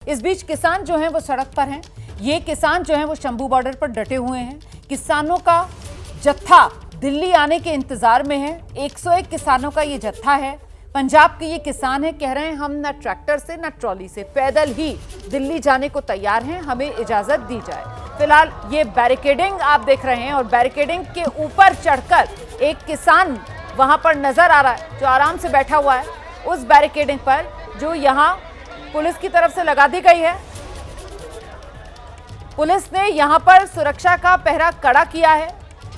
इस बीच किसान जो हैं वो सड़क पर हैं। ये किसान जो हैं वो शंभू बॉर्डर पर डटे हुए हैं। किसानों का जत्था दिल्ली आने के इंतजार में है। 101 किसानों का ये जत्था है। पंजाब के ये किसान हैं, कह रहे हैं हम ना ट्रैक्टर से ना ट्रॉली से, पैदल ही दिल्ली जाने को तैयार हैं, हमें इजाजत दी जाए। फिलहाल ये बैरिकेडिंग आप देख रहे हैं और बैरिकेडिंग के ऊपर चढ़कर एक किसान वहां पर नजर आ रहा है जो आराम से बैठा हुआ है उस बैरिकेडिंग पर, जो यहां पुलिस की तरफ से लगा दी गई है। पुलिस ने यहां पर सुरक्षा का पहरा कड़ा किया है।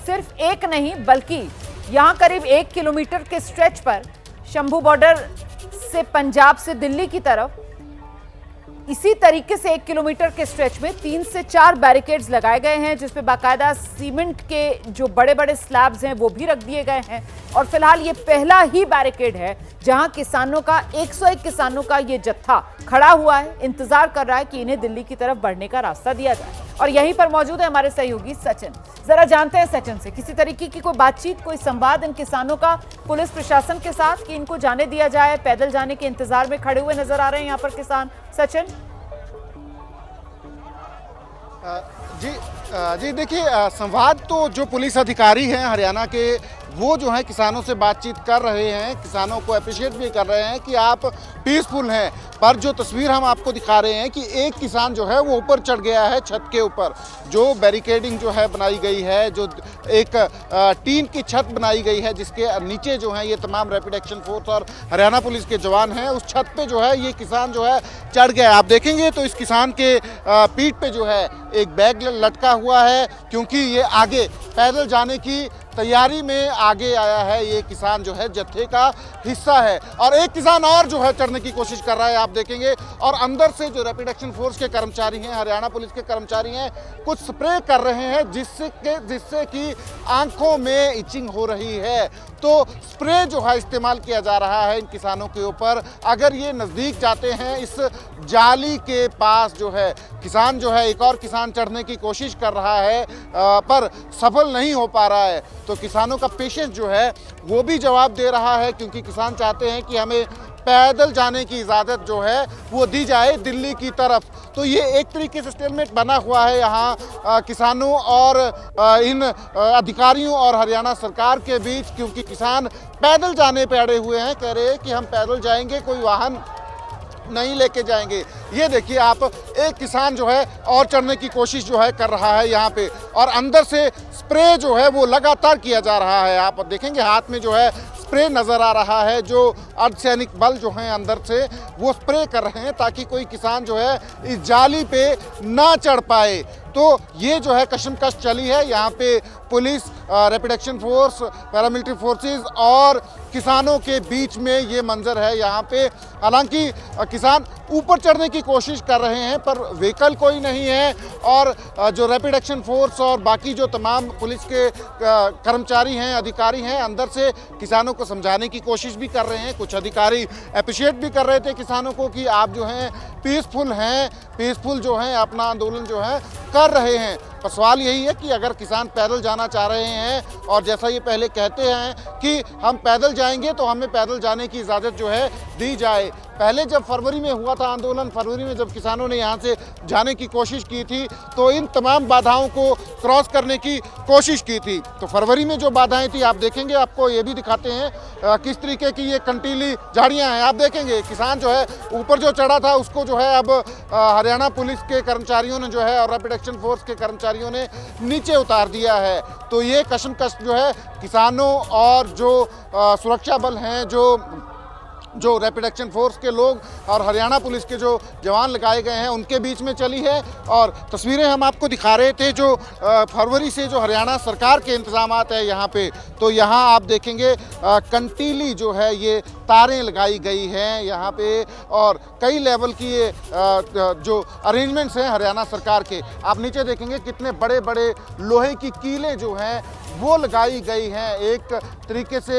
सिर्फ एक नहीं बल्कि यहां करीब 1 किलोमीटर के स्ट्रेच पर शंभू बॉर्डर से पंजाब से दिल्ली की तरफ इसी तरीके से 1 किलोमीटर के स्ट्रेच में 3 से 4 बैरिकेड्स लगाए गए हैं, जिसपे बाकायदा सीमेंट के जो बड़े बड़े स्लैब्स हैं वो भी रख दिए गए हैं। और फिलहाल ये पहला ही बैरिकेड है जहां किसानों का 101 किसानों का ये जत्था खड़ा हुआ है, इंतजार कर रहा है कि इन्हें दिल्ली की तरफ बढ़ने का रास्ता दिया जाए। और यहीं पर मौजूद है हमारे सहयोगी सचिन। जरा जानते हैं सचिन से किसी तरीके की कोई बातचीत, कोई संवाद इन किसानों का पुलिस प्रशासन के साथ कि इनको जाने दिया जाए, पैदल जाने के इंतजार में खड़े हुए नजर आ रहे हैं यहाँ पर किसान। सचिन जी देखिए, संवाद तो जो पुलिस अधिकारी हैं हरियाणा के वो जो है किसानों से बातचीत कर रहे हैं, किसानों को अप्रिशिएट भी कर रहे हैं कि आप पीसफुल हैं। पर जो तस्वीर हम आपको दिखा रहे हैं कि एक किसान जो है वो ऊपर चढ़ गया है छत के ऊपर। जो बैरिकेडिंग जो है बनाई गई है, जो एक टीन की छत बनाई गई है जिसके नीचे जो है ये तमाम रैपिड एक्शन फोर्स और हरियाणा पुलिस के जवान हैं, उस छत पे जो है ये किसान जो है चढ़ गया। आप देखेंगे तो इस किसान के पीठ पे जो है एक बैग लटका हुआ है, क्योंकि ये आगे पैदल जाने की तैयारी में आगे आया है। ये किसान जो है जत्थे का हिस्सा है और एक किसान और जो है चढ़ने की कोशिश कर रहा है, आप देखेंगे। और अंदर से जो रैपिड एक्शन फोर्स के कर्मचारी हैं, हरियाणा पुलिस के कर्मचारी हैं, कुछ स्प्रे कर रहे हैं जिससे कि आंखों में इचिंग हो रही है। तो स्प्रे जो है इस्तेमाल किया जा रहा है इन किसानों के ऊपर। अगर ये नज़दीक जाते हैं इस जाली के पास जो है किसान जो है, एक और किसान चढ़ने की कोशिश कर रहा है पर सफल नहीं हो पा रहा है। तो किसानों का पेशेंस जो है वो भी जवाब दे रहा है, क्योंकि किसान चाहते हैं कि हमें पैदल जाने की इजाज़त जो है वो दी जाए दिल्ली की तरफ। तो ये एक तरीके से स्टेलमेट बना हुआ है यहाँ किसानों और इन अधिकारियों और हरियाणा सरकार के बीच, क्योंकि किसान पैदल जाने पे अड़े हुए हैं, कह रहे हैं कि हम पैदल जाएंगे, कोई वाहन नहीं लेके जाएंगे। ये देखिए आप, एक किसान जो है और चढ़ने की कोशिश जो है कर रहा है यहाँ पे, और अंदर से स्प्रे जो है वो लगातार किया जा रहा है। आप देखेंगे हाथ में जो है स्प्रे नज़र आ रहा है, जो अर्धसैनिक बल जो हैं अंदर से वो स्प्रे कर रहे हैं ताकि कोई किसान जो है इस जाली पे ना चढ़ पाए। तो ये जो है कशमकश चली है यहाँ पे police, rapid action force, paramilitary forces और किसानों के बीच में ये मंजर है यहाँ पे। हालांकि किसान ऊपर चढ़ने की कोशिश कर रहे हैं पर व्हीकल कोई नहीं है, और जो रैपिड एक्शन फोर्स और बाकी जो तमाम पुलिस के कर्मचारी हैं, अधिकारी हैं, अंदर से किसानों को समझाने की कोशिश भी कर रहे हैं। कुछ अधिकारी अप्रिशिएट भी कर रहे थे किसानों को कि आप जो हैं पीसफुल हैं, पीसफुल जो हैं अपना आंदोलन जो है कर रहे हैं। पर सवाल यही है कि अगर किसान पैदल जाना चाह रहे हैं और जैसा ये पहले कहते हैं कि हम पैदल जाएंगे तो हमें पैदल जाने की इजाज़त जो है दी जाए। पहले जब फरवरी में हुआ था आंदोलन, फरवरी में जब किसानों ने यहाँ से जाने की कोशिश की थी तो इन तमाम बाधाओं को क्रॉस करने की कोशिश की थी। तो फरवरी में जो बाधाएं थी आप देखेंगे, आपको ये भी दिखाते हैं किस तरीके की ये कंटीली झाड़ियाँ हैं। आप देखेंगे किसान जो है ऊपर जो चढ़ा था उसको जो है अब हरियाणा पुलिस के कर्मचारियों ने जो है और रैपिड एक्शन फोर्स के कर्मचारियों ने नीचे उतार दिया है। तो ये कशमकश जो है किसानों और जो सुरक्षा बल हैं, जो रैपिड एक्शन फोर्स के लोग और हरियाणा पुलिस के जो जवान लगाए गए हैं उनके बीच में चली है। और तस्वीरें हम आपको दिखा रहे थे जो फरवरी से जो हरियाणा सरकार के इंतजामात है यहाँ पे। तो यहाँ आप देखेंगे कंटीली जो है ये तारें लगाई गई हैं यहाँ पे, और कई लेवल की ये जो अरेंजमेंट्स हैं हरियाणा सरकार के। आप नीचे देखेंगे कितने बड़े बड़े लोहे की कीलें जो हैं वो लगाई गई हैं। एक तरीके से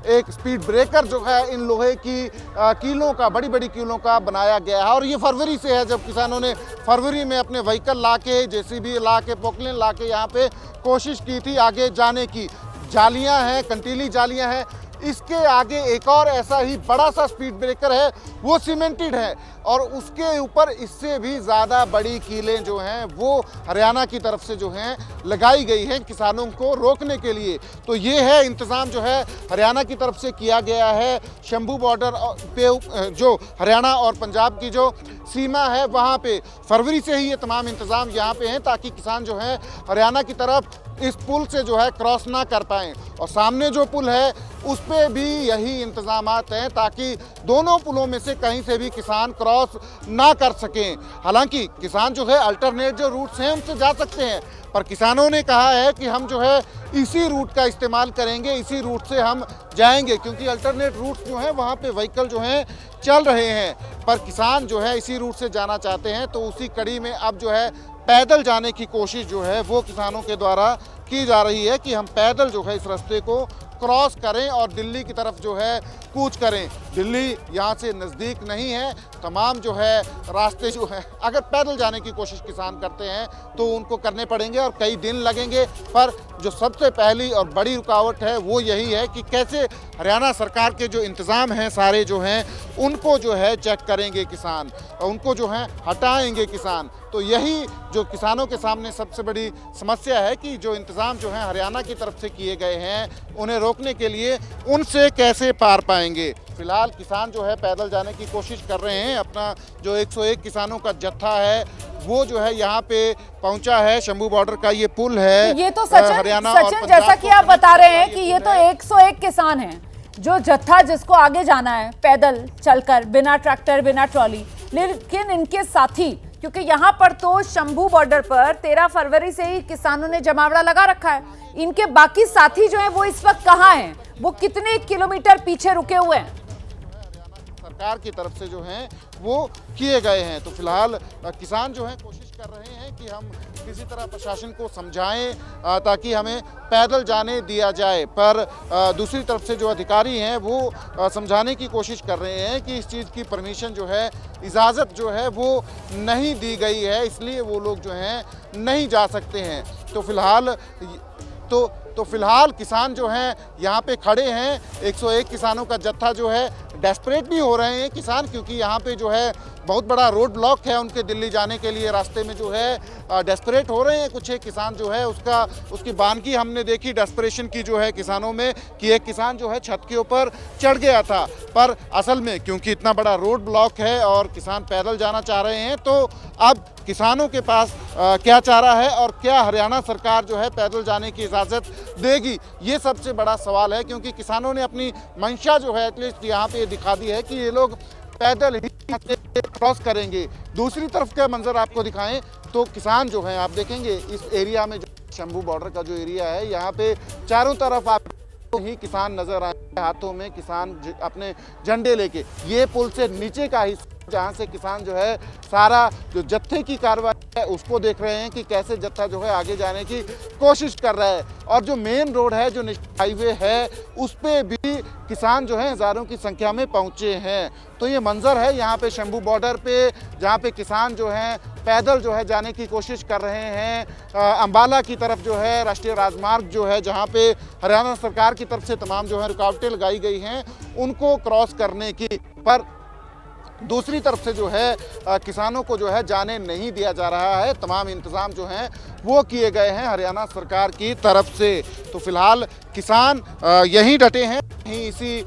एक स्पीड ब्रेकर जो है इन लोहे की कीलों का, बड़ी बड़ी कीलों का बनाया गया है। और ये फरवरी से है, जब किसानों ने फरवरी में अपने व्हीकल ला के, जेसीबी ला के, पोकलेन ला के यहाँ पे कोशिश की थी आगे जाने की। जालियाँ हैं, कंटीली जालियाँ हैं, इसके आगे एक और ऐसा ही बड़ा सा स्पीड ब्रेकर है, वो सीमेंटेड है और उसके ऊपर इससे भी ज़्यादा बड़ी कीलें जो हैं वो हरियाणा की तरफ से जो हैं लगाई गई हैं किसानों को रोकने के लिए। तो ये है इंतज़ाम जो है हरियाणा की तरफ से किया गया है। शंभू बॉर्डर पे जो हरियाणा और पंजाब की जो सीमा है वहाँ पे फरवरी से ही ये तमाम इंतज़ाम यहाँ पे हैं ताकि किसान जो है हरियाणा की तरफ इस पुल से जो है क्रॉस ना कर पाएँ। और सामने जो पुल है उस पे भी यही इंतज़ामात हैं ताकि दोनों पुलों में से कहीं से भी किसान क्रॉस ना कर सकें। हालांकि किसान जो है अल्टरनेट जो रूट्स हैं उनसे जा सकते हैं, पर किसानों ने कहा है कि हम जो है इसी रूट का इस्तेमाल करेंगे, इसी रूट से हम जाएंगे, क्योंकि अल्टरनेट रूट्स जो हैं वहाँ पे व्हीकल जो हैं चल रहे हैं, पर किसान जो है इसी रूट से जाना चाहते हैं। तो उसी कड़ी में अब जो है पैदल जाने की कोशिश जो है वो किसानों के द्वारा की जा रही है कि हम पैदल जो है इस रास्ते को क्रॉस करें और दिल्ली की तरफ जो है कूच करें। दिल्ली यहाँ से नज़दीक नहीं है, तमाम जो है रास्ते जो है अगर पैदल जाने की कोशिश किसान करते हैं तो उनको करने पड़ेंगे और कई दिन लगेंगे। पर जो सबसे पहली और बड़ी रुकावट है वो यही है कि कैसे हरियाणा सरकार के जो इंतज़ाम हैं सारे जो हैं उनको जो है चेक करेंगे किसान, उनको जो है हटाएंगे किसान। तो यही जो किसानों के सामने सबसे बड़ी समस्या है कि जो इंतज़ाम जो है हरियाणा की तरफ से किए गए हैं उन्हें रोकने के लिए उनसे कैसे पार पाएंगे। फिलहाल किसान जो है पैदल जाने की कोशिश कर रहे हैं। अपना जो 101 किसानों का जत्था है वो जो है यहाँ पे पहुंचा है। शंभू बॉर्डर का ये पुल है। ये तो सचिन जैसा कि आप बता रहे हैं कि ये तो 101 किसान हैं जो जत्था जिसको आगे जाना है पैदल चलकर बिना ट्रैक्टर बिना ट्रॉली, लेकिन इनके साथी, क्योंकि यहाँ पर तो शंभू बॉर्डर पर 13 फरवरी से ही किसानों ने जमावड़ा लगा रखा है, इनके बाकी साथी जो हैं वो इस वक्त कहाँ हैं, वो कितने किलोमीटर पीछे रुके हुए हैं? सरकार की तरफ से जो हैं वो किए गए हैं। तो फिलहाल किसान जो हैं कोशिश कर रहे हैं कि हम किसी तरह प्रशासन को समझाएं ताकि हमें पैदल जाने दिया जाए, पर दूसरी तरफ से जो अधिकारी हैं वो समझाने की कोशिश कर रहे हैं कि इस चीज़ की परमिशन जो है, इजाज़त जो है वो नहीं दी गई है, इसलिए वो लोग जो हैं नहीं जा सकते हैं। तो फिलहाल किसान जो हैं यहाँ पे खड़े हैं। 101 किसानों का जत्था जो है डेस्परेट भी हो रहे हैं किसान, क्योंकि यहाँ पे जो है बहुत बड़ा रोड ब्लॉक है उनके दिल्ली जाने के लिए। रास्ते में जो है डेस्परेट हो रहे हैं कुछ एक किसान जो है उसकी बानगी हमने देखी डेस्परेशन की जो है किसानों में, कि एक किसान जो है छत के ऊपर चढ़ गया था। पर असल में क्योंकि इतना बड़ा रोड ब्लॉक है और किसान पैदल जाना चाह रहे हैं, तो अब किसानों के पास क्या चारा है और क्या हरियाणा सरकार जो है पैदल जाने की इजाज़त देगी, ये सबसे बड़ा सवाल है। क्योंकि किसानों ने अपनी मंशा जो है एटलीस्ट यहाँ पे दिखा दी है कि ये लोग पैदल ही क्रॉस करेंगे। दूसरी तरफ का मंजर आपको दिखाएं तो किसान जो हैं आप देखेंगे इस एरिया में, जो शंभू बॉर्डर का जो एरिया है, यहाँ पे चारों तरफ आपको ही किसान नजर आए, हाथों में किसान अपने झंडे लेके। ये पुल से नीचे का हिस्सा जहाँ से किसान जो है सारा जो जत्थे की कार्रवाई है उसको देख रहे हैं कि कैसे जत्था जो है आगे जाने की कोशिश कर रहा है। और जो मेन रोड है, जो नेशनल हाईवे है, उस पे भी किसान जो है हज़ारों की संख्या में पहुँचे हैं। तो ये मंजर है यहाँ पे शंभू बॉर्डर पे, जहाँ पे किसान जो हैं पैदल जो है जाने की कोशिश कर रहे हैं। अंबाला की तरफ जो है राष्ट्रीय राजमार्ग जो है, जहाँ पे हरियाणा सरकार की तरफ से तमाम जो है रुकावटें लगाई गई हैं उनको क्रॉस करने की, पर दूसरी तरफ से जो है किसानों को जो है जाने नहीं दिया जा रहा है। तमाम इंतज़ाम जो हैं वो किए गए हैं हरियाणा सरकार की तरफ से। तो फिलहाल किसान यहीं डटे हैं, यहीं इसी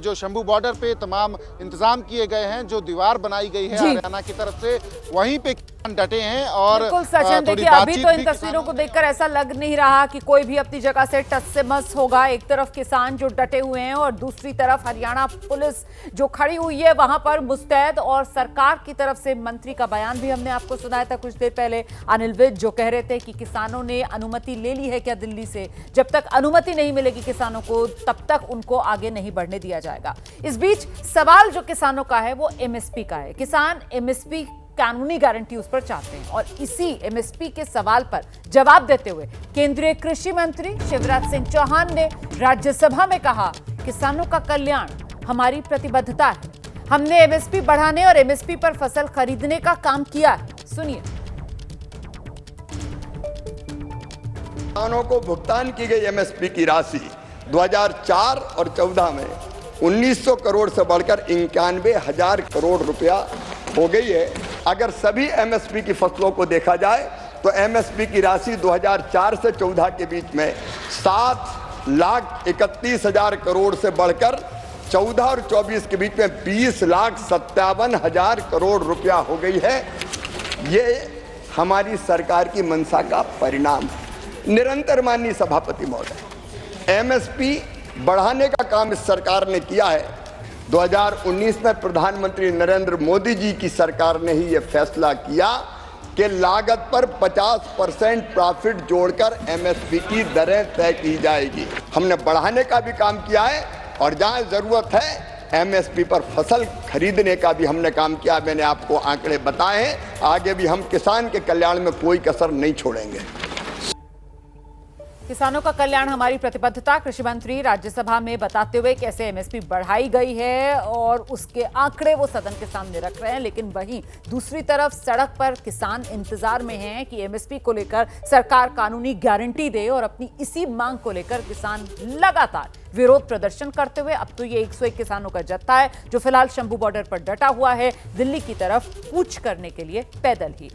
जो शंभू बॉर्डर पे तमाम इंतज़ाम किए गए हैं, जो दीवार बनाई गई है हरियाणा की तरफ से, वहीं पे किसान डटे हैं। और बिल्कुल सचिन, देखिए अभी तो इन तस्वीरों को देखकर ऐसा लग नहीं रहा कि कोई भी अपनी जगह से टस से मस होगा। एक तरफ किसान जो डटे हुए हैं और दूसरी तरफ हरियाणा पुलिस जो खड़ी हुई है वहां पर मुस्तैद। और सरकार की तरफ से मंत्री का बयान भी हमने आपको सुनाया था कुछ देर पहले, अनिल विज, जो कह रहे थे कि किसानों ने अनुमति ले ली है क्या दिल्ली से, जब तक अनुमति नहीं मिलेगी किसानों को तब तक उनको आगे नहीं बढ़ने दिया जाएगा। इस बीच सवाल जो किसानों का है वो एमएसपी का है। किसान एमएसपी कानूनी गारंटी उस पर चाहते हैं और इसी एमएसपी के सवाल पर जवाब देते हुए केंद्रीय कृषि मंत्री शिवराज सिंह चौहान ने राज्यसभा में कहा, किसानों का कल्याण हमारी प्रतिबद्धता है, हमने एमएसपी बढ़ाने और एमएसपी पर फसल खरीदने का काम किया है। सुनिए। किसानों को भुगतान की गई एमएसपी की राशि 2004 और 14 में 1900 करोड़ से बढ़कर 91,000 करोड़ रुपया हो गई है। अगर सभी एमएसपी की फसलों को देखा जाए तो एमएसपी की राशि 2004 से 14 के बीच में 7,31,000 करोड़ से बढ़कर 14 और 24 के बीच में 20,57,000 करोड़ रुपया हो गई है। ये हमारी सरकार की मंशा का परिणाम है। निरंतर माननीय सभापति महोदय, एमएसपी बढ़ाने का काम इस सरकार ने किया है। 2019 में प्रधानमंत्री नरेंद्र मोदी जी की सरकार ने ही यह फैसला किया कि लागत पर 50% प्रॉफिट जोड़कर एमएसपी की दरें तय की जाएगी। हमने बढ़ाने का भी काम किया है और जहां जरूरत है एमएसपी पर फसल खरीदने का भी हमने काम किया। मैंने आपको आंकड़े बताए हैं, आगे भी हम किसान के कल्याण में कोई कसर नहीं छोड़ेंगे। किसानों का कल्याण हमारी प्रतिबद्धता, कृषि मंत्री राज्यसभा में बताते हुए कैसे एमएसपी बढ़ाई गई है और उसके आंकड़े वो सदन के सामने रख रहे हैं। लेकिन वहीं दूसरी तरफ सड़क पर किसान इंतजार में हैं कि एमएसपी को लेकर सरकार कानूनी गारंटी दे और अपनी इसी मांग को लेकर किसान लगातार विरोध प्रदर्शन करते हुए अब तो ये 101 किसानों का जत्था है जो फिलहाल शंभू बॉर्डर पर डटा हुआ है, दिल्ली की तरफ कूच करने के लिए पैदल ही।